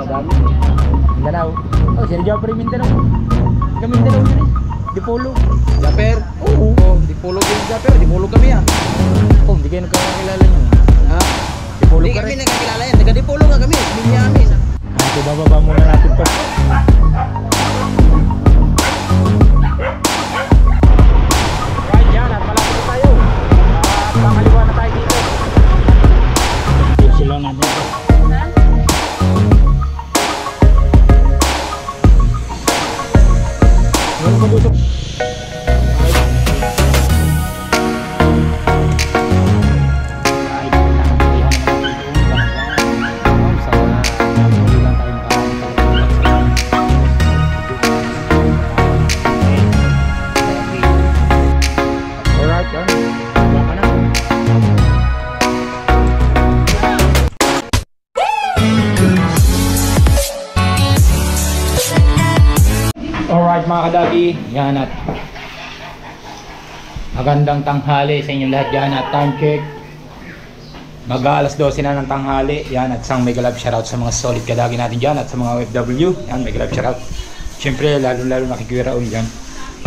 dami. Mindanao. Oh, si Jopper Mindanao. Taga Mindanao yun eh. Dipolo. Japper? Oo. Oh, Dipolo din Japper. Dipolo kami ah. Oh, hindi kayo nagkakakilala nyo. Ha? Dipolo Hindi ka kami rin. nagkakilala yan. Taga Dipolo nga kami. Binyamin. Ito, bababa muna natin to. Right yan, at malapit na tayo. At kakaliwa na tayo dito. Sila nga dito. Meron pa dito. Alright mga kadagi, yan at magandang tanghali sa inyong lahat dyan at time check mag-alas 12 na ng tanghali. Yan at isang mega love shoutout sa mga solid kadagi natin dyan at sa mga OFW. Yan, mega love shoutout syempre lalo na kay Kuya Raul dyan.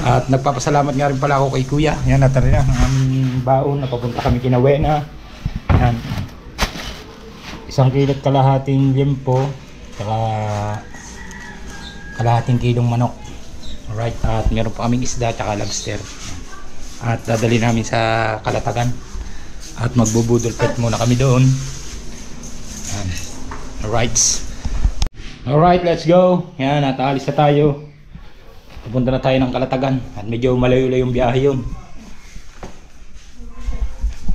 At nagpapasalamat nga rin pala ako kay Kuya. Yan at rin ang aming baon, napapunta kami kina Wena. Yan, 1 kilot kalahating limpo saka kalahating kilong manok. Alright, at meron pa kaming isda at lobster. At dadali namin sa Kalatagan. At magbubudol pet muna kami doon. Alright. Alright, let's go. Yan, at alis na tayo. Pupunta na tayo ng Kalatagan. At medyo malayo-layo yung biyahe yun.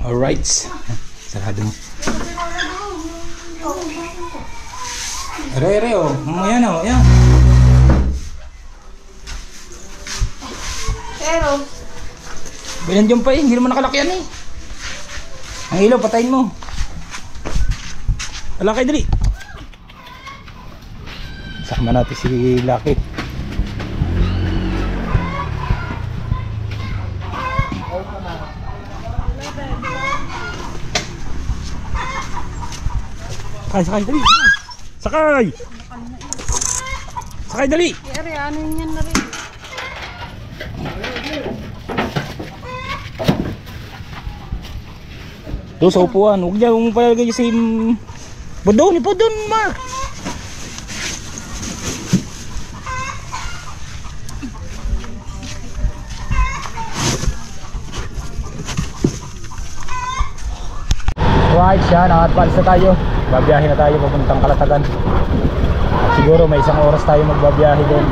Alright. Sarado mo. Ere, oh. Mamaya na, oh. Yan. Pero Nandiyan pa eh, hindi naman nakalakyan eh. Ang ilaw, patayin mo. Alakay, dali. Sama natin si Lucky. Sakay, dali. Sakay! Sakay, dali! Ere, ano yan na rin? Doon sa upuan, huwag niya palagay si Bodon, Bodon, Mark. Right, siya, nakatpalis na tayo. Babiyahe na tayo papuntang Kalatagan. Siguro may 1 oras tayo magbabiyahe doon.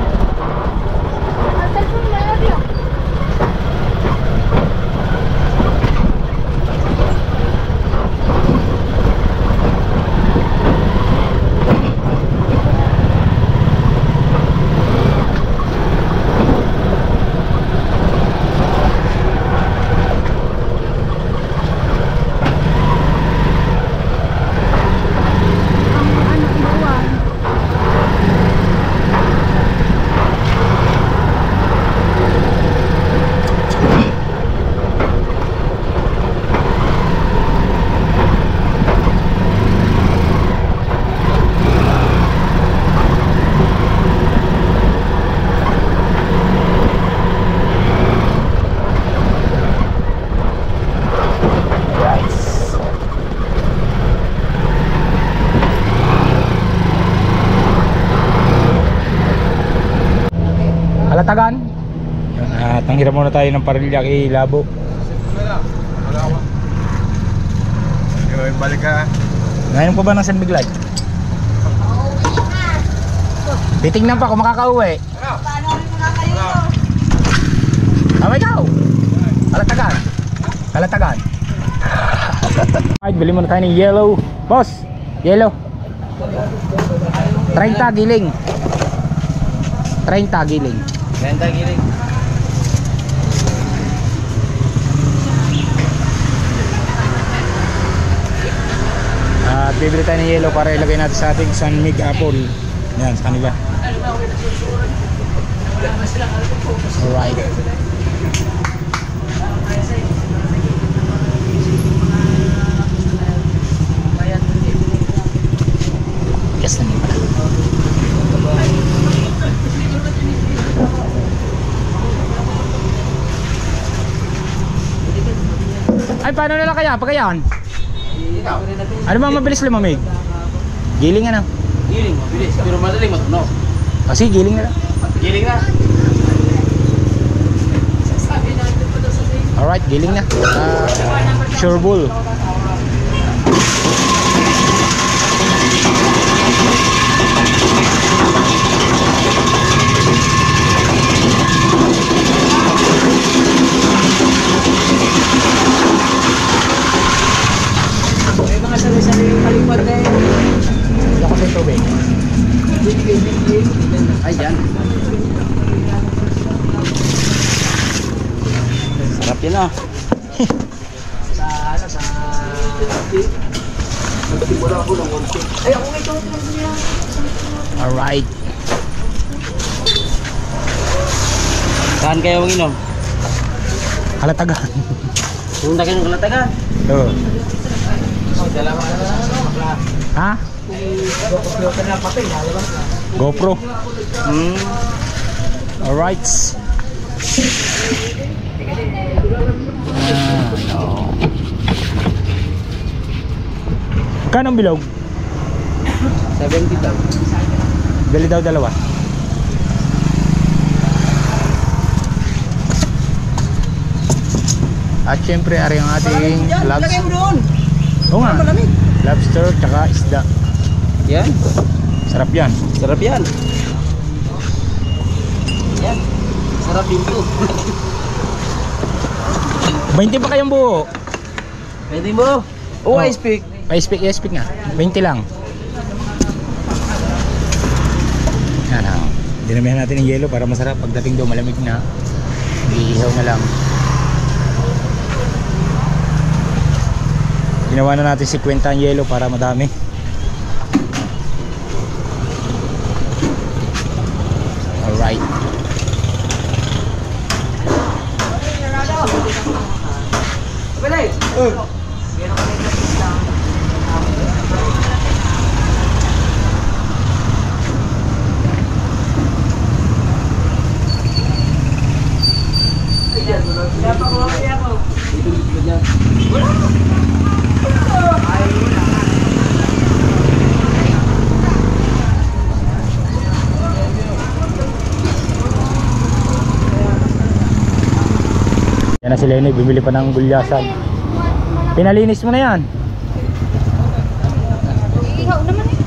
Kalatagan. At nanghiram muna tayo ng parilya kay Labo. Balik ka. Ngayon pa ba ng San Miguel? Titingnan pa kung makakauwi. Paano rin muna kayo? Tama ikaw. Kalatagan. Kalatagan. Ay, bili muna tayo ng yellow. Boss, yellow. 30 giling. 30 giling. 30 giling. At bibili tayo ng yellow para ilagay natin sa ating San Mig apple. Yan, sa kanila. Alright. Yes, naman pala. magkano na lang kaya pag yan? Ano bang mabilis lumamig? Giling ano? Giling, mabilis. Pero madaling matunog. Kasi giling na lang. Giling na. Alright, giling na. Sure bull. May mga sari-sari yung kalipad na yun. Ako sa tubig. Ay, yan. Sarap yan ah. Sa ano, sa... Ay, ako may ito. Alright. Saan kayo manginom? Kalatagan. Punta kayo ng Kalatagan. Oo. Dalawa na. Ha? GoPro. Alright. Kanong bilog? 70 daw. Bili daw dalawa. At syempre ari ang ating Lagay mo doon. Oo nga. Malamig. Lobster tsaka isda. Yan. Sarap yan. Sarap yan. Yan. Sarap din to. 20 pa kayong buo. Pwede mo. Oh, I speak. I-speak nga. 20 lang. Yan ha. Dinamihan natin ng yelo para masarap. Pagdating daw malamig na. Iihaw na lang. Ginawa na natin 50 ang yelo para madami. Alright. Yan na si Lenny, bumili pa ng gulyasan. Pinalinis mo na yan. Ihaw naman eh.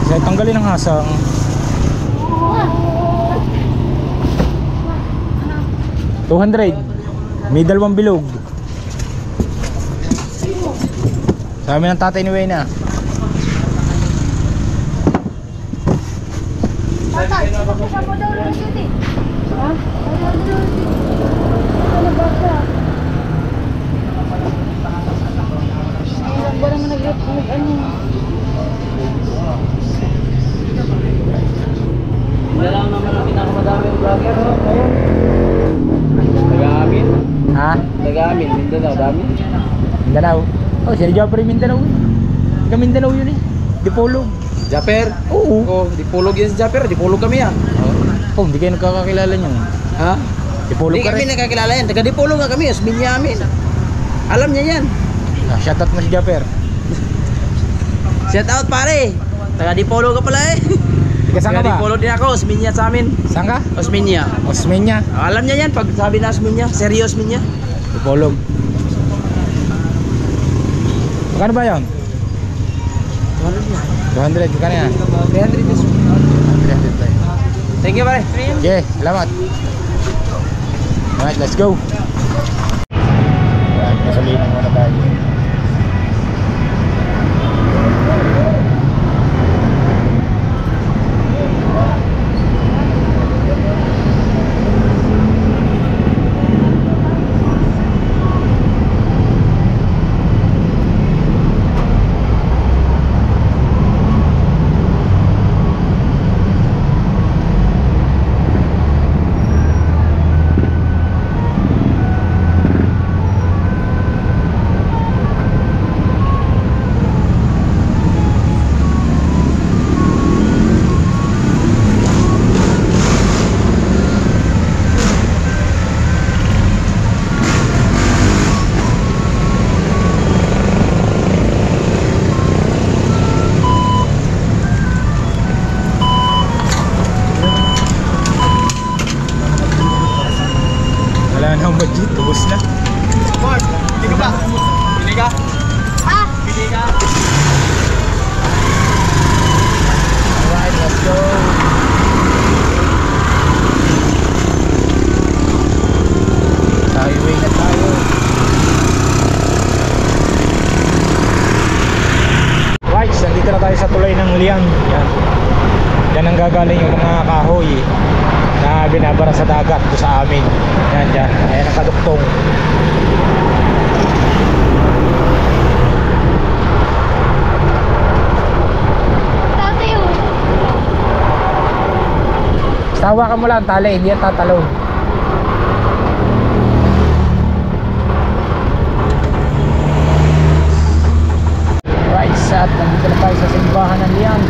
Kasi tanggalin ang hasang. $200. May dalawang bilog. Sa amin ng tatay ni Wayna. Tata, isa mo daw rin yun eh. Ha? Ano ba ka? Wala mo nag-ano. Wala lang naman ang pinakamadami yung vlogger. Taga-amin. Ha? Taga-amin. Mindanao. Dami. Mindanao. Oh, si Jopper Mindanao. Taga Mindanao yun eh. Dipolog. Japer. Oo. Oh, dipulog yun si Japer. Dipulog kami ah. Oh, hindi kayo nagkakakilala nyo. Ha? Dipolog Hindi ka kami rin. nakakilala yan. Taga-dipulog nga kami. Osminyamin. Alam niya yan. Ah, shoutout mo si Jopper. Shout out pare. Taga-dipulog ka pala eh. Ika saan ka ba? Taga-dipulog din ako. Osminya sa amin. Saan ka? Osminya. Osmeña. Alam niya yan. Pag sabi na Osminya. Seryo Osminya. Dipolog. Magkano ba yun? 200. Magkano yan? 300 pesos. 300 tayo. Thank you pare. Okay, salamat. Alright, let's go. Alright, gasolina muna tayo. tayo sa tulay ng Liang. Yan. Yan ang gagaling yung mga kahoy na binabara sa dagat doon sa amin. Yan dyan. Ayan ang kaduktong. Tatayo. Tawa ka mo lang, tali, hindi yan tatalon. Right, at nandito na tayo sa simbahan ng Liang.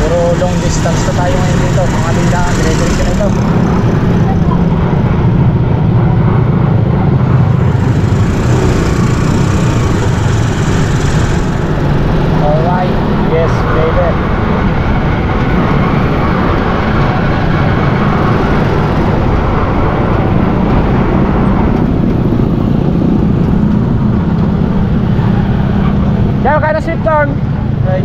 Puro long distance na tayo ngayon dito. Mga ating daan, dire-diretso na ito. Alright, yes, baby. Diyan ka na sweet corn. Right.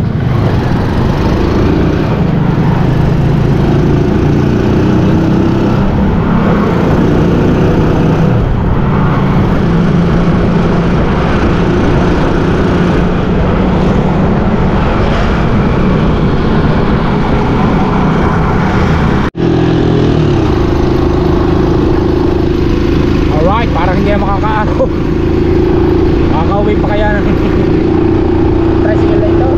Alright, parang hindi na makakaano. Makakauwi pa kaya ng tricycle na ito.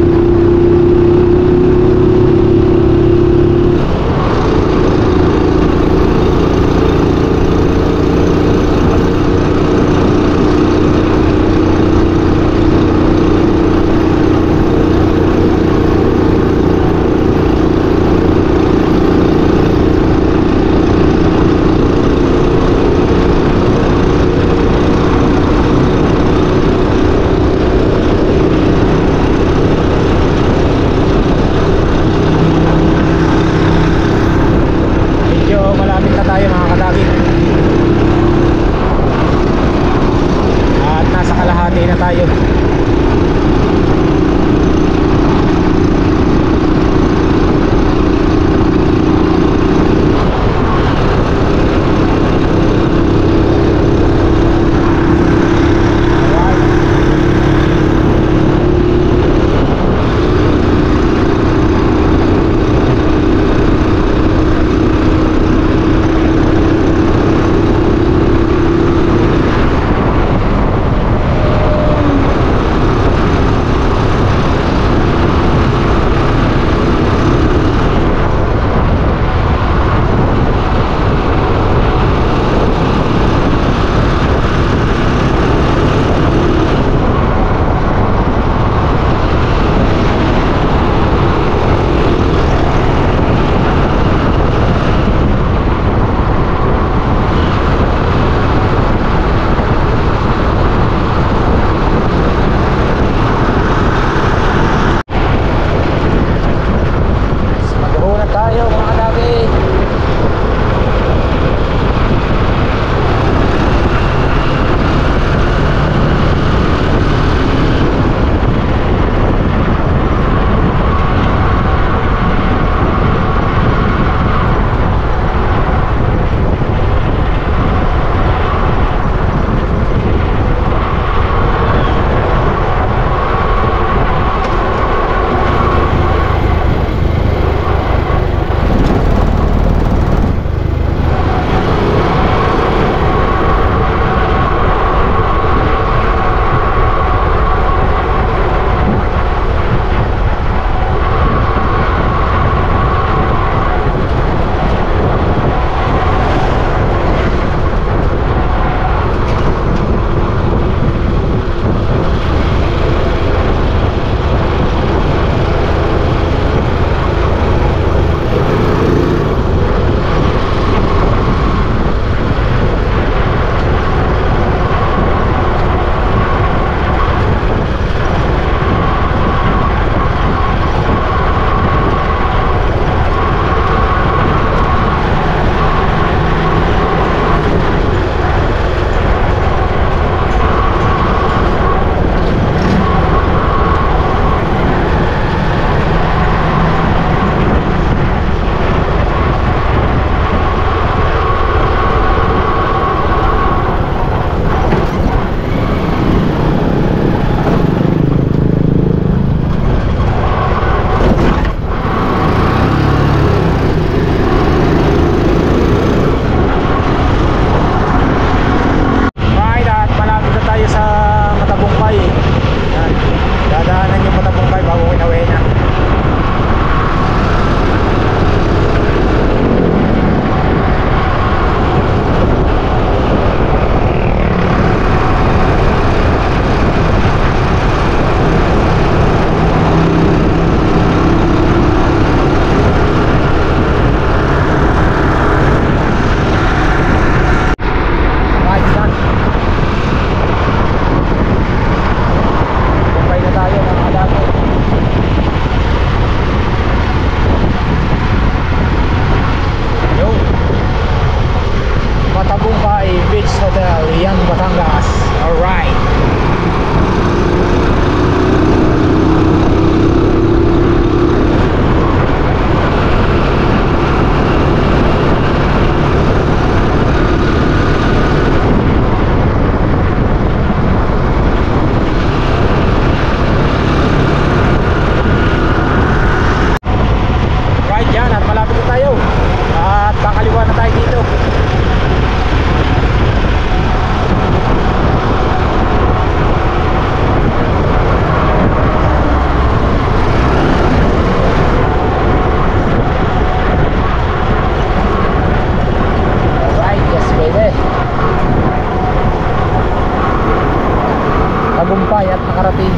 nagtagumpay at nakarating.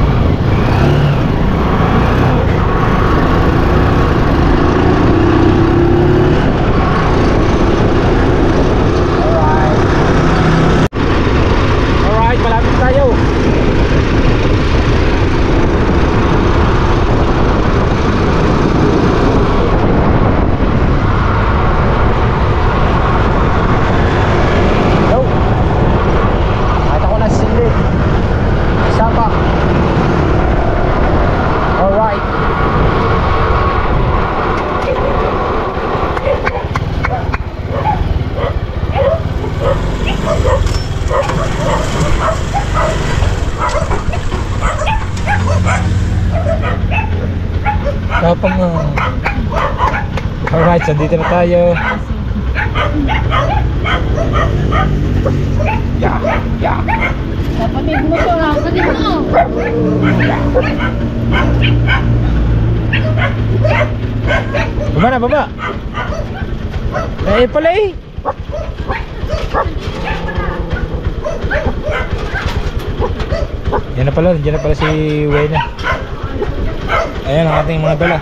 Alright, malapit tayo. Go! Kahit ako nasisilip. Isa pa. Alright. Kapag alright, so dito na tayo. Yeah, yeah. Kapatid mo to lang. Kapatid mo. Baba na, baba. Eh pala eh. Yan na pala, dyan na pala si Wayne. Ayan ang ating mga dala.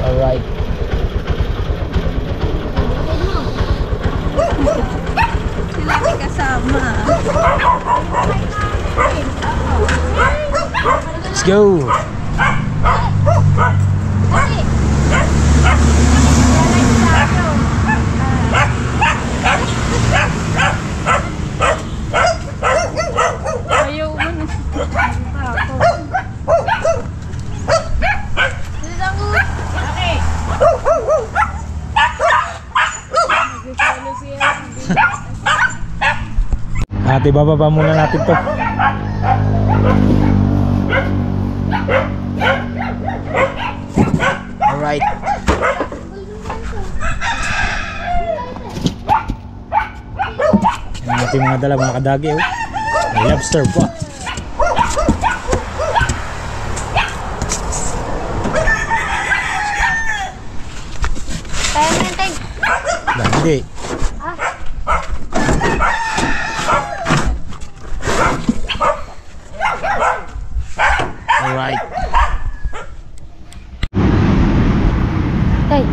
Alright. Sila may kasama. Let's go. Ayaw mo na. Ate, bababa muna natin to. Alright. Yan ang ating mga dala, mga kadagi oh. May lobster pa. Tayo na yung tayo. Hindi. Alright. Tayo.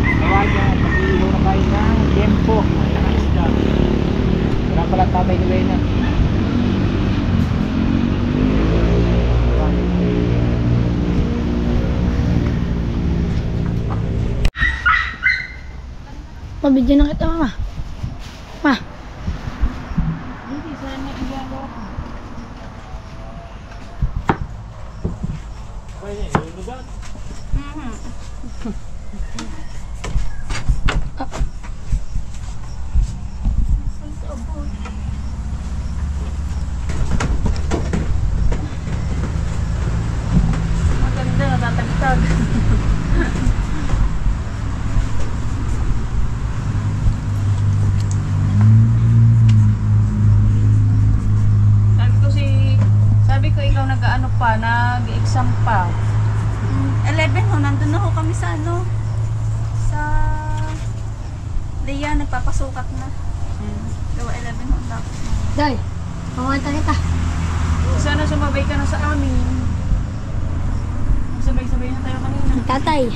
Alright, mag-iihaw na kayo ng liempo. Nakaisda. Wala pala tatay ni Wayne. Pabidyo na kita, mama. Ma. Maganda, natatagtag. Sabi ko ikaw nag-ano pa, nag-exam pa. 11 ho, nandun na ho kami sa ano, sa Leia, nagpapasukat na. Gawa 11 ho, tapos na. Day, pamanta kita. Sana sumabay ka na sa amin. Sabay-sabay na tayo kanina. Tatay.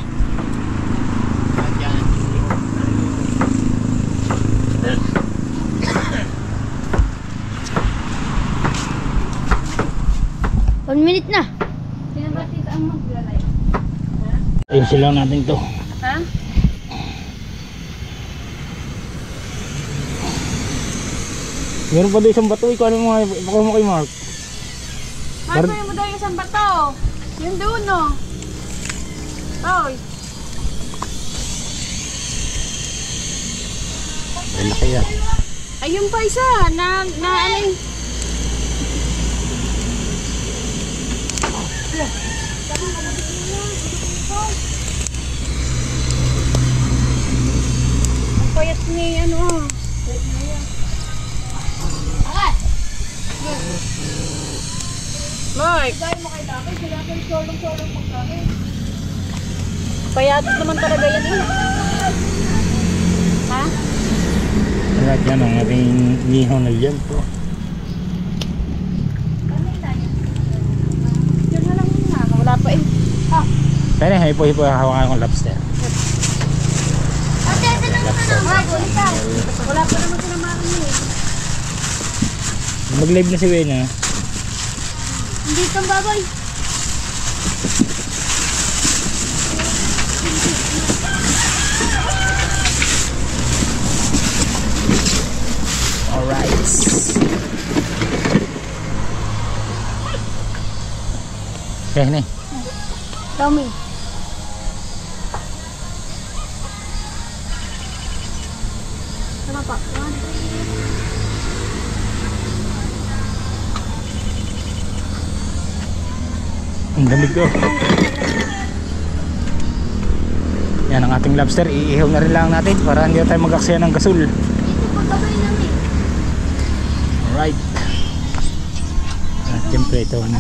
One minute na. Sino ba tita ang maglalay? Ayun sila natin to. Ha? Meron pa doon isang bato. Ikaw ano mo nga, ipakaw mo kay Mark. Mark, kaya mo daw yung isang bato. Yun doon, no? Oy. Ay, laki yan. Ayun pa isa, na ano yung... Ang payat ni ano. Mike! Payatot naman talaga yan eh. Ha? Ano Alright, yan ang ating nihaw na yan po. Yan na lang muna. Wala pa eh. Ah, Pero hipo-hipo hawakan kong lobster. Ate, ito lang muna naman. wala pa naman sinamakan mo eh. Mag-live na si Wena. Hindi kang baboy. Alright. Okay, na. Tommy. Sama pa. One. Ang damig ko. Yan ang ating lobster. Iihaw na rin lang natin para hindi tayo mag-aksaya ng gasol. Ito, pagkabay namin. Alright. At siyempre ito ang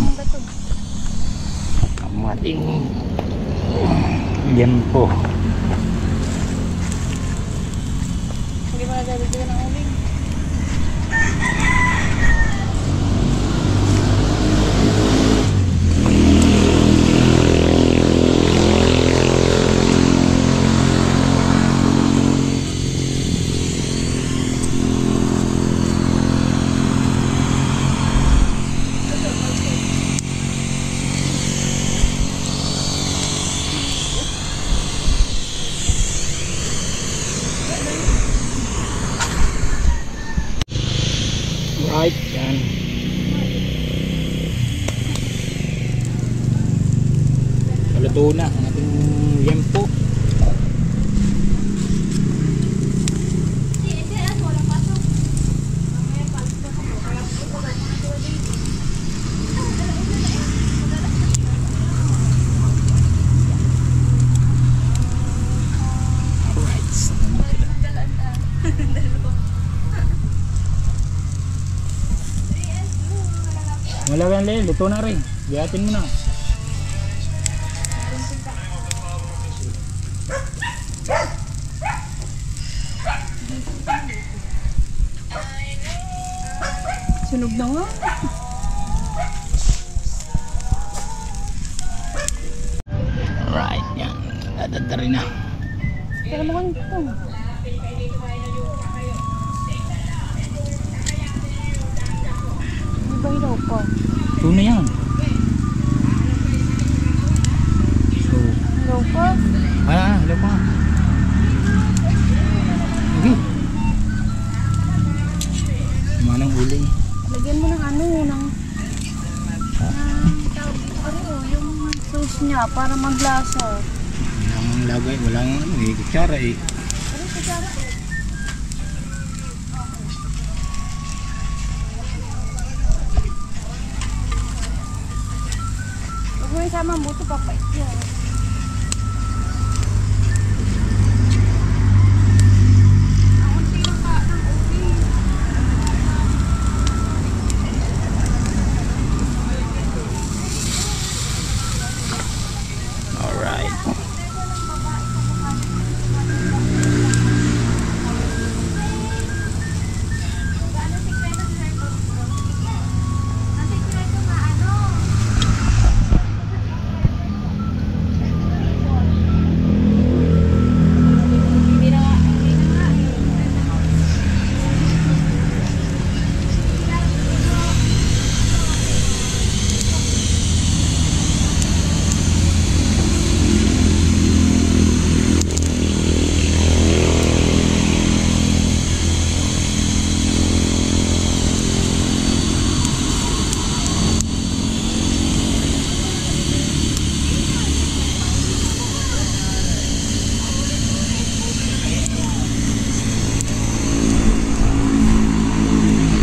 ating yan po. Hindi mo na dalihan ng uling. Alright, yan. Paluto na ang ating yempo. Wala kang lele, luto na rin. Biyatin mo na. Sunog na nga. Alright, yan. Dadada rin na. Pero mo kang ito. Di ba ilaw pa? Ito na yan. So, Ilaw pa? hello pa. Okay. Manang uling. Lagyan mo ng ano, ng yung sauce niya para maglasa. Walang lagay, walang ano eh, kutsara eh. Ano sa cara? Huwag mo yung sama ang buto, papait yan. Alright.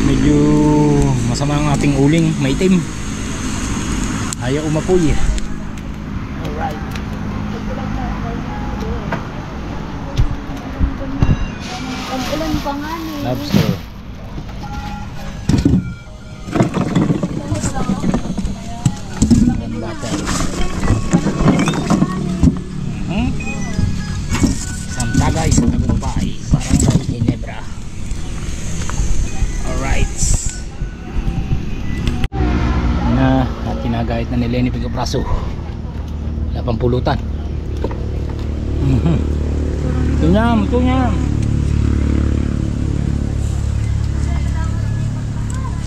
Medyo masama ang ating uling, maitim. Ayaw umapoy. Alright. Pag-ulan pa nga eh. Lobster. Butter. Isang tagay sa tagumpay, Barangay Ginebra. Diet na ni Lenny Picapraso. Wala pang pulutan. Tunyam.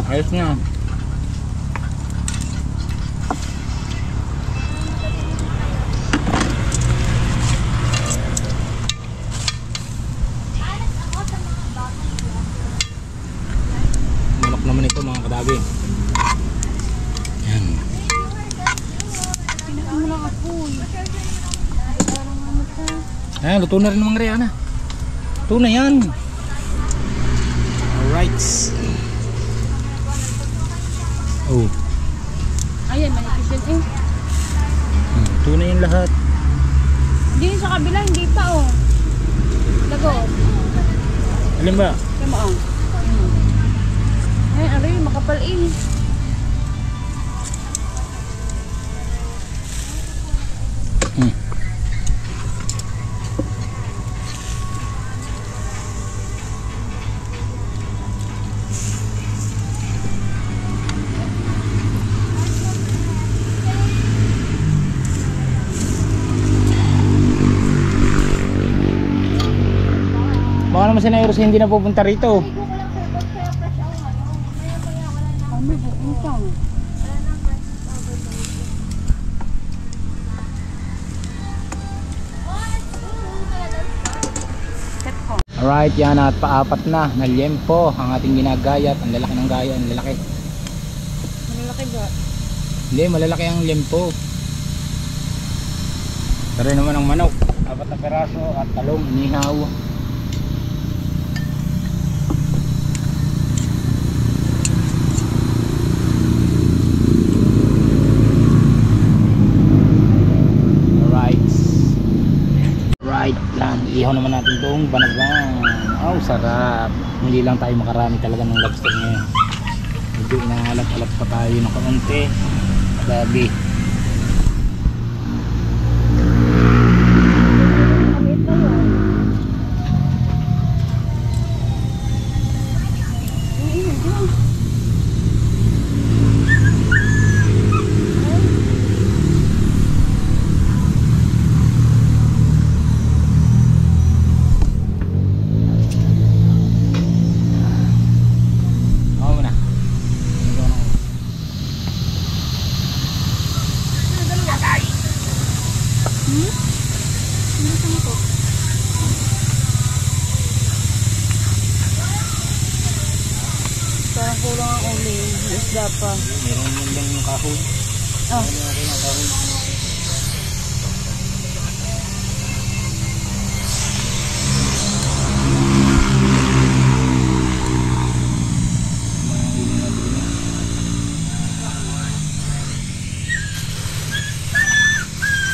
Ayos na. Malak naman ito mga kadabi. Yan. Ayan, luto na rin ng mga Rihanna. Luto na yan. Alright. Oh. Ayan, manipis yun eh. Luto na yan lahat. Hindi sa kabila, hindi pa oh. Lago. Alin ba? Kama oh. Ay, aray, makapal eh. Baka naman si Nairos hindi na pupunta rito. Kami, pupunta. Alright, yan at paapat na liempo ang ating ginagayat. Ang lalaki ng gaya, ang lalaki. Malalaki ba? Hindi, malalaki ang liempo. Pero naman ang manok, 4 na peraso at talong inihaw. Right lang, ihaw naman natin itong banagang. Oh, sarap. Hindi lang tayo makarami talaga ng lobster ngayon. Medyo inahalap-halap pa tayo ng kaunti. Gabi. Parang kulang ang uli. Isda pa. Meron mo lang yung kahon. Oh. Meron yung kahon.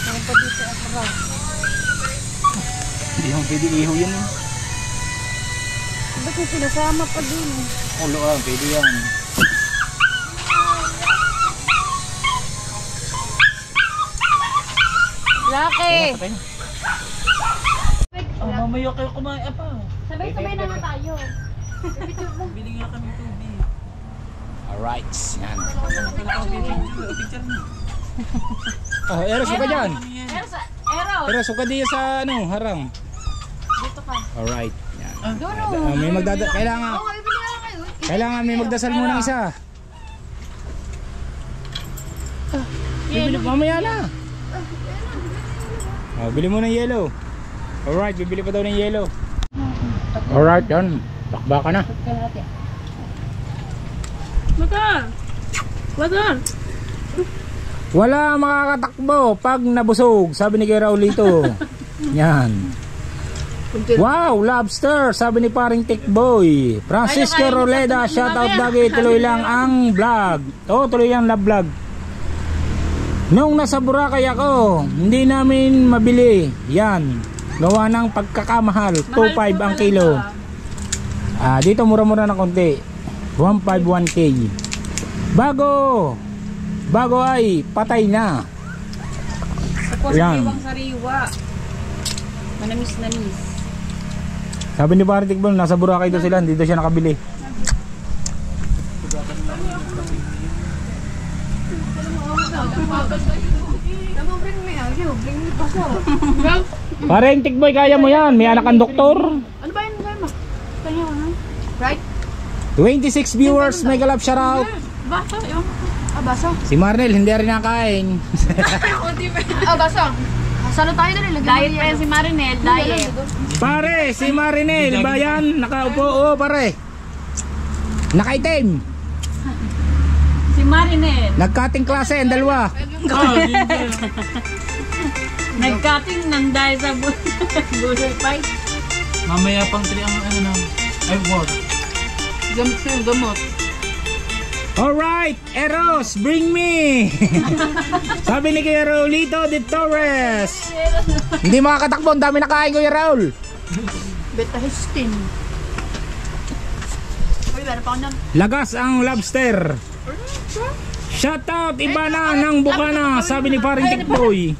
Parang pa dito ang sarap. Hindi mo pwede ihaw yan eh. Ba't yung sinasama pa din? Ulo ah, pwede yan. Laki! Oh, mamaya kayo kumain pa. Sabay-sabay na nga tayo. Bili nga kami tubig. Alright, yan. Picture mo. Oh, Eros, suka dyan. Ero! Eros, suka diya sa ano, harang. Dito ka. Alright, yan. Doon May kailangan. Oo, ibili nga kayo. Kailangan may magdasal muna isa. Bibili mamaya na. Oh, bili mo ng yellow. Alright, bibili pa daw ng yellow. Alright, yan. Takba ka na. Mata! Wala makakatakbo pag nabusog, sabi ni Kuya Raulito. Yan. Wow, lobster, sabi ni paring Tikboy. Francisco Roleda, shoutout dagi. Tuloy lang ang vlog. Oh, tuloy lang ang vlog. Nung nasa Boracay ako, hindi namin mabili. Yan. Gawa ng pagkakamahal. 2.5 ang kilo. Dito mura-mura na konti. 151K. Bago ay patay na. Yan. Sariwa. Manamis-namis. Sabi ni paring Tikboy, nasa Boracay daw sila. Dito siya nakabili. Pareng tikboy, kaya mo yan. May anak ang doktor. Ano ba yun? Ano ba? Kanya mo, right? 26 viewers, mega love shoutout. Baso, yun. Ah, baso. Si Marnel, hindi rin nakain. Ah, baso. Salo tayo na rin. Diet pa yan si Marinel, diet. Pare, si Marinel, ba yan? Nakaupo, oo pare. Nakaitim. Si Marinel. Nagkating klase, ang dalawa. Nag-cutting ng dahil sa bullshit fight. Mamaya pang 3 ang ano na. Ay, word. Gamot na yung gamot. Alright, Eros, bring me. Sabi ni Kuya Raulito de Torres. Hindi makakatakbo, ang dami nakain Kuya Raul. Beta-histin. Uy, meron pa ako nun. Lagas ang lobster. Shoutout, iba na ng Bukana, sabi ni paring Tikboy.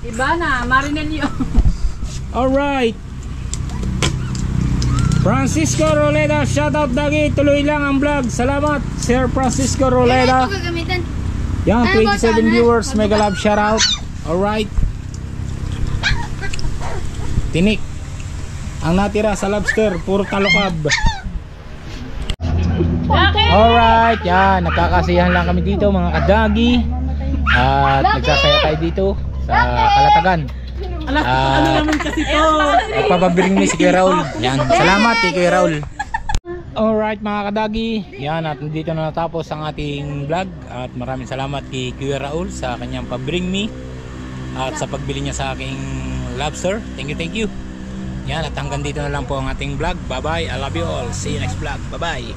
Iba na, Marinel yun. Alright. Francisco Roleda, shoutout Dagi, tuloy lang ang vlog. Salamat, Sir Francisco Roleda. gagamitin. Yan, 27 viewers, mega love shoutout. Alright. Tinik. Ang natira sa lobster, puro talukab. Alright, yan, nagkakasiyahan lang kami dito mga kadagi. At nagsasaya tayo dito sa Kalatagan. Ano naman kasi to? Nagpapabiring ni si Kuya Raul. Yan, salamat kay Kuya Raul. Alright mga kadagi, yan at dito na natapos ang ating vlog. At maraming salamat kay Kuya Raul sa kanyang pabring me at sa pagbili niya sa aking lobster. Thank you. Yan at hanggang dito na lang po ang ating vlog. Bye bye, I love you all. See you next vlog. Bye bye.